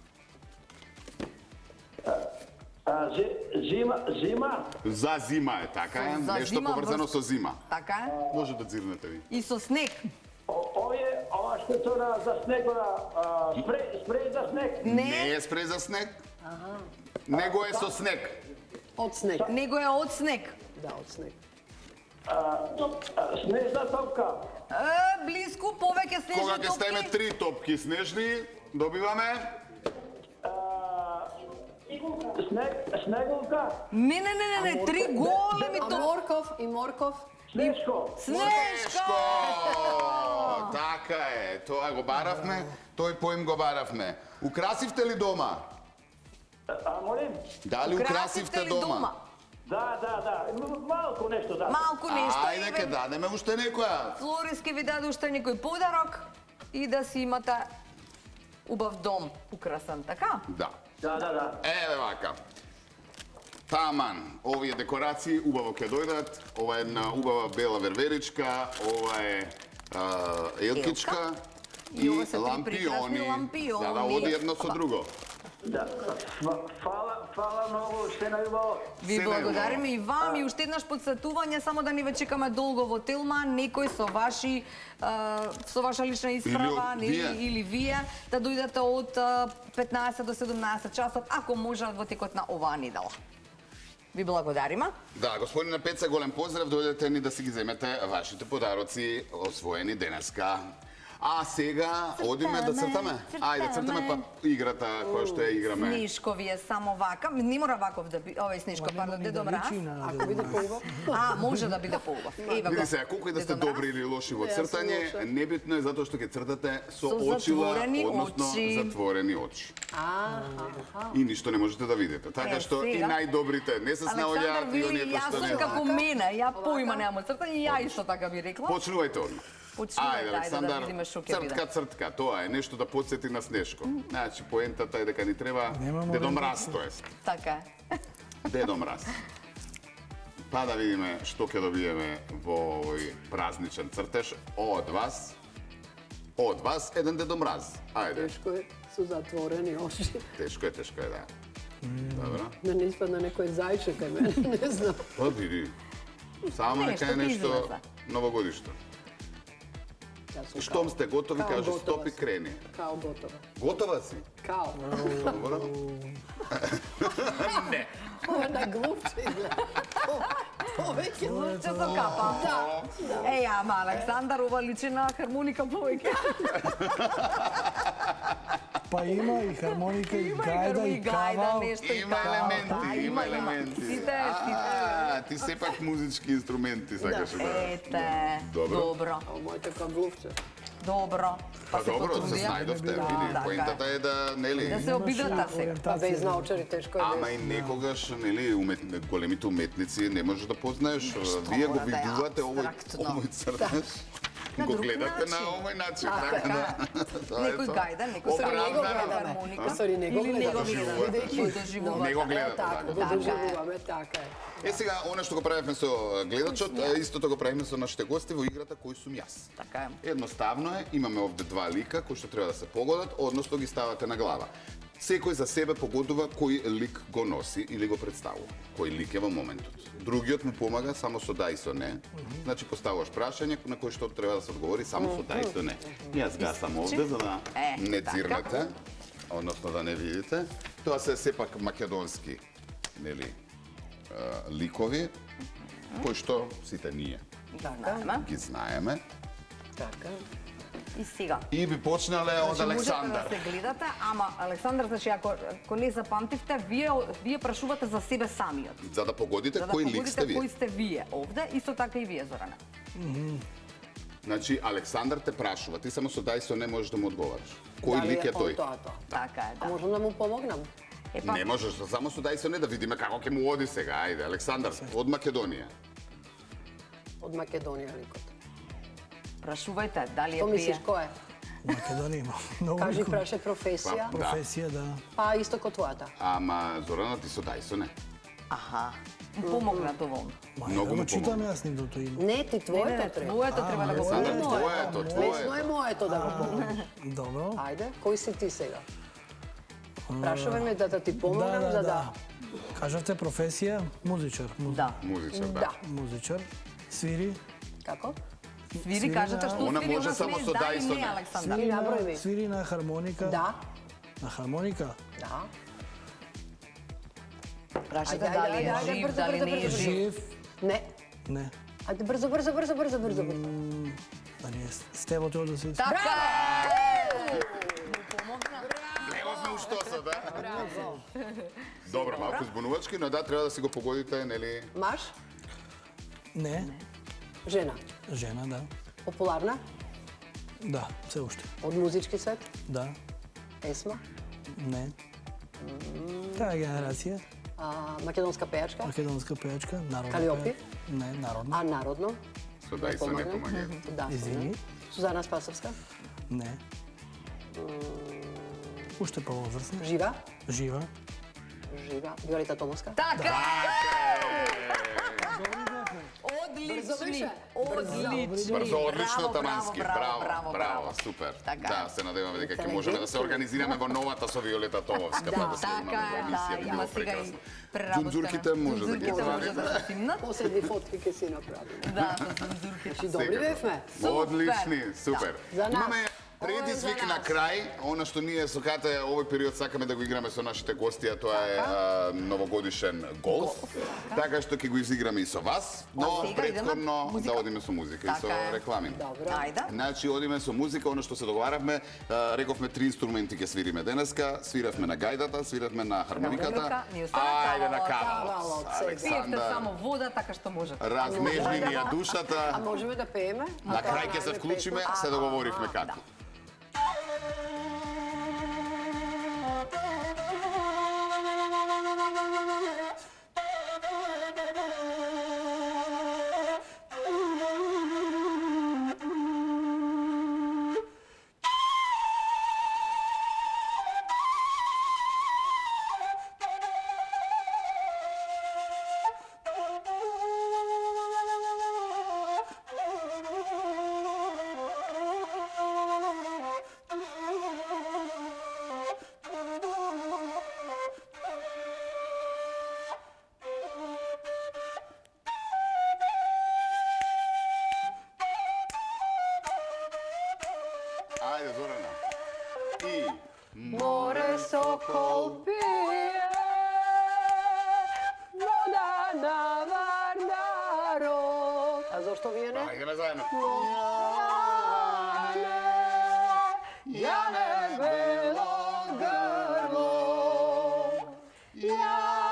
Зима? За зима е, така е. Нешто поврзано со зима. Така е. Може да дзирнете ви. И со снег. Ова што за снег, спрей за снег. Не е спрей за снег. Него е со снег. Од снег. Него е од снег. Да, од снег. Снежна топка. Близко, повеќе Кога снежни ќе ставиме топки. 3 топки снежни, добиваме Снеговка. Не, три големи А топки. морков и морков. Снежко. Снежко! Така е, тоа го баравме, тој поим го баравме. Украсивте ли дома? Молим? Дали украсивте ли дома? Да. Малко нещо, да. Малку нешто. Ајде ке дадеме уште некоја. Флорис ке ви даде уште некој подарок и да си имате убав дом украсан, така? Да. Да. Еве вака. Таман, овие декорации убаво ќе дојдат. Ова е една убава бела верверичка, ова е елкичка И ова се три прекрасни лампиони. За да оди едно со друго. Да. Фала многу, се најубаво. Ви Се благодариме и вам и уште еднаш подсетување, само да не ве чекаме долго во Телма, некој со ваша лична исправа вие. или вие да дојдете од 15 до 17 часот, ако може во текот на оваа недела. Ви благодариме. Да, господине Пеца, голем поздрав, дојдете ни да си ги земете вашите подароци освоени денеска. А сега одиме да цртаме. Ајде, цртаме па играта која што ја играме. Снишко ви е само вака, не мора ваков да би, овој Снишко, пардон, Дедо Мраз. Ако биде поубав. Може да биде поубав. Ева Види го. се, колку и да сте Дедо Мраз. добри или лоши во Не, јас сум цртање, лоша. небитно е затоа што ќе цртате со Со очила, затворени односно очи. затворени очи. Аха. И ништо не можете да видите. Така што и сега. најдобрите не се Александар, снаоѓаат и оние ви кои што јас не. сум како мене, ја поима немам цртање, ја исто така би рекла. Почнувајте одма. Почнувајте, ајде да Александар, видиме што ќе биде. цртка, тоа е нешто да подсети на Снешко. Значи, поентата е дека ни треба Немamo Дедо време. Мраз, тоест. Така е. Дедо Мраз. Па да видиме што ќе добиеме во овој празничен цртеж од вас. Од вас еден Дедо Мраз. Ајде. Тешко е, со затворени очи. Тешко е, да. Добро. Да не испадне некој зајче кај мене, не знам. Па види. Само Нешто нека е ти нешто излезе. новогодишно. Јас сум Штом сте готови, као кажи готова стоп и си. крени. Као готова. Готова си? Као. Добро. Не. Ова на глупче изгледа. Повеќе Луче со капа. Да. Ама Александар, ова личи на хармоника повеќе. Па има и хармоника, и гајда, и кава. нешто и Има кава. елементи, Да, има елементи. Сите. Ти сепак музички инструменти сакаш да. Ете, Добро. добро, А моите као глупче. добро. Па се добро, се потрудија. снајдовте, Да, види, така поентата е да, нели, Да се обидата сега. Па без научари тешко е. ама и некогаш, нели, големите уметници не можеш да познаеш. Вие го мора да е видувате апстрактно. овој цртеж. На Го друг гледате на начин. овој начин, Така, така да. Тоа е Некој тоа. гајда, некој се Оправдано. него гледа хармоника. Сори, не го Или гледате. него гледа. Доживувате. Го доживувате. Не го гледате, Така, така. го доживуваме, така е. Сега, она што го правевме со гледачот, истото го правиме со нашите гости во играта Кој сум јас. Така е. Едноставно е, имаме овде два лика кои што треба да се погодат, односно ги ставате на глава. Секој за себе погодува кој лик го носи или го представува. Кој лик е во моментот. Другиот му помага само со да и со не. Значи поставуваш прашање на кој што треба да се одговори само со да и со не. Јас гасам овде за да не така. дзирнете, односно да не видите. Тоа се сепак македонски, нели, ликови кои што сите ние Така, ги знаеме. Така. и сега. И би почнале од Значи, Александар. можете да се гледате, ама Александар, значи ако не запамтивте, вие прашувате за себе самиот. За да погодите За да кој лик погодите сте вие. кој сте вие овде, исто така и вие, Зорана. Значи, Александар те прашува, ти само со да и со не можеш да му одговориш. Кој Дали лик е он тој? Тоа. Така е, А да. можам да му помогнам? Епа, Не можеш, само со да и со не да видиме како ќе му оди сега. Ајде, Александар, од Македонија. Од Македонија ликот. прашувајте, дали е Што мислиш прие. кој е? Македонија има многу Кажи ликови. праше професија. Па, Професија, да. Па исто ко твојата. Ама Зорана ти со да и со не. Аха. Помогна тоа. Многу Да му го читам помогна. јас нивното име. Не, ти твоето треба. Твоето треба да го Александар, помогне. твоето, Лесно е твоето. моето да го помогнеш. Добро. Ајде, кој си ти сега? Прашуваме ме да ти помогнам за да... Кажавте професија, музичар. Да. Музичар, да. Да. Музичар. Свири, Како? Свири, кажете што Она свири, може она само смее со да и или со не, не. Александар? И наброј ми. Свири на хармоника. Да, На хармоника? да. Прашате Ајде, дали е ајде, жив, брзо, дали брзо, не е брзо, жив. Жив? Не. Не. Ајде, брзо, брзо, брзо, брзо, брзо. Да не е Стево Теодосиевски. Така е! Немавме ушто се, да? Браво. Добро, малку збунувачки, но да, треба да си го погодите, нели? Маш, Не. жена. Жена, да. Популарна, Да, се уште. од музички свет, Да. песма, Не. Таа генерација. македонска пејачка, Македонска пејачка, народна. Калиопи? Не, народна. а народно, Со да и со не помагајте. да, Извини. Сузана Спасовска, Не. Уште повозрастна. жива, Жива. Виолета Томовска. Така! Брзо Одлични! беше. Одлични! Брзо, одлично, Браво, Тамански. браво, Браво, супер. Така. Да, се надеваме дека ќе можеме да се организираме во новата со Виолета Томовска, па да се имаме Така во е, емисија, да, би има било сега и прекрасно. преработка. Дзунзурките може да ги Дзунзурките може извадите. да се снимнат. Последни фотки ќе си направим. Да, со дзунзурките. Значи, добри бевме. Одлични, супер. За нас. Имаме предизвик Ова е за на нас. крај, она што ние со Кате овој период сакаме да го играме со нашите гости, а тоа е новогодишен голф. Така што ќе го изиграме и со вас, но сега идеме претходно музика. да одиме со музика и со Така е. реклами. Добро. Ајде. Значи, одиме со музика, ono што се договаравме, рековме 3 инструменти ќе свириме денеска, свиравме на гајдата, свиравме на хармониката. Хармоника, ни остана Ајде на кавалот. Кавалот, кавалот. сега. Пиевте само вода, така што можете. Разнежни ни ја А душата. можеме да пееме? На крај ќе се вклучиме, се договоривме како. Ајде, Зорана. И... Море сокол пие, вода на Вардарот. А зошто вие не? Ајдеме заедно. Јане бело грло, Јане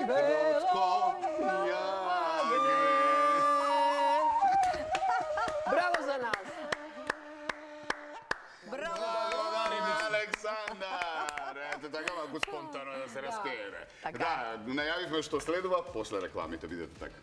бело. Браво за нас! Александар! Ето така малку спонтано да се распееме. Така. Да, најавивме што следува после рекламите, видете така.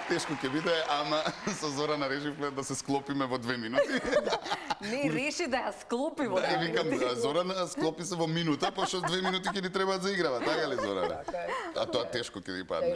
Тешко ќе биде, ама со Зорана решивме да се склопиме во 2 минути. Не реши да ја склопи во Да, и викам, Зорана склопи се во минута, пошто 2 минути ќе ни требаат за играва, така ли, Зорана? А тоа тешко ќе ни падне.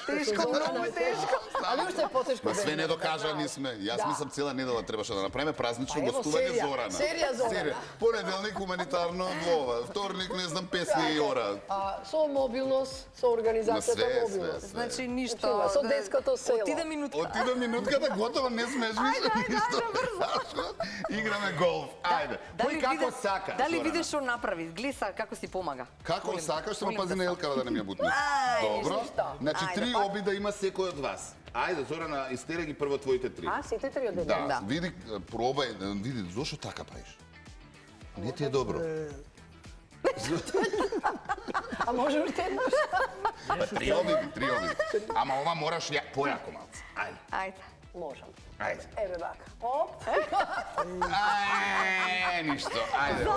Тешко, многу тешко. Али уште потешко. Ма све бе. недокажани сме. Јас мислам цела недела требаше да направиме празнично Па ево, гостување серија, Зорана. серија Зорана. Понеделник хуманитарно длова, вторник не знам песни и ора. Со мобилност, со организацијата све, мобилност. све. Значи ништо. Значи, со детското село. Отиде минутка. Отида минутката готова, не смешиш. Играме голф. Ајде. Кој како сака? Дали Зорана? видиш што направи? Гледа како си помага. Како сакаш, само Молим пази те на само. Елкава да не ми ја бутне. Ај, Добро. ништо. Значи Ајде, 3 па. обида има секој од вас. Ајде, Зорана, истера ги прво твоите 3. А, сите три од Да, една. види, пробај, види, зошто така правиш? Не ти е добро. А може уште еднаш? Па 3 обиди. Ама ова мораш појако малце. Ајде, Ајде. Можам. ајде. Еве вака. Оп. Ништо. Ајде,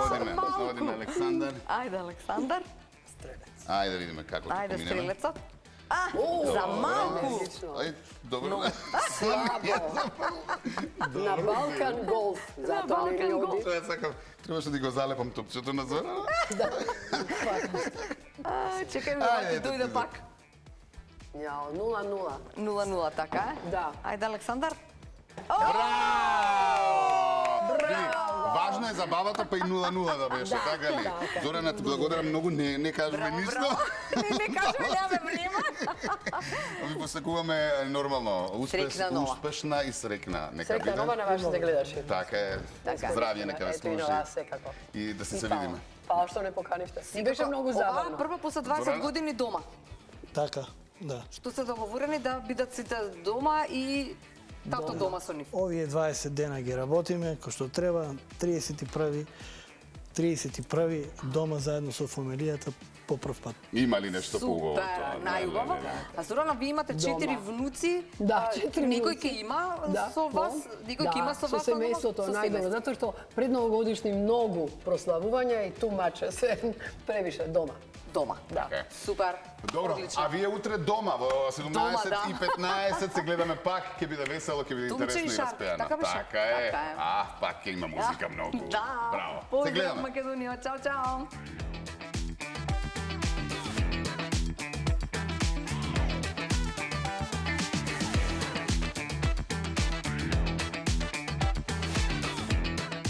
одиме Александар. Ајде, Александар. Ајде, видиме како ќе Ајде, поминеме. стрелецот. А, за малку. Одлично. Ајде, добро. На Балкан голф, затоа не Балкан оди. голф. Тоа сакам, требаше да го залепам топчето на Зорана. Чекај, Ајде, ти дојде ти- пак. Јао, 0-0. 0-0, така е? Да. Ајде, Александар. Важна е забавата, па и 0-0 да беше, така ли? Зорана, ти благодарам многу, не кажуваме ништо. Не кажеме, нямаме време. Ви посакуваме нормално, Срекна нова. успешна и срекна. Нека Срекна нова на вашите гледачи. Така е, здравје нека ви Ето и на служи. вас секако. И да се И Пао. видиме. Пао, што не поканивте? Ни беше многу Ова забавно. прва после 20 Зорана? години дома. Така, да. Што се договорени да бидат сите дома и тато дома со нив. Овие 20 дена ги работиме, кој што треба, 31 дома заедно со фамилијата по прв пат. Има ли нешто поубаво Супер, тоа? најубаво. А Зорана, вие имате 4 Дома. внуци. Да, А, 4 Некој внуци. ќе има Да, со вас, некој ќе има со вас. со семејството со најдобро, семејството. затоа што пред новогодишни многу прославувања и ту маче се превише дома. Дома. Да. Супер. Добро, Одлично. а вие утре дома во 17 Дома, да. и 15 се гледаме пак, ќе биде весело, ќе биде Тумче интересно и и шарп, распеано. така беше. Така е. Така е. Пак ќе има музика многу. Да. Браво. Се Поздрав, гледаме. Македонија. Чао, чао.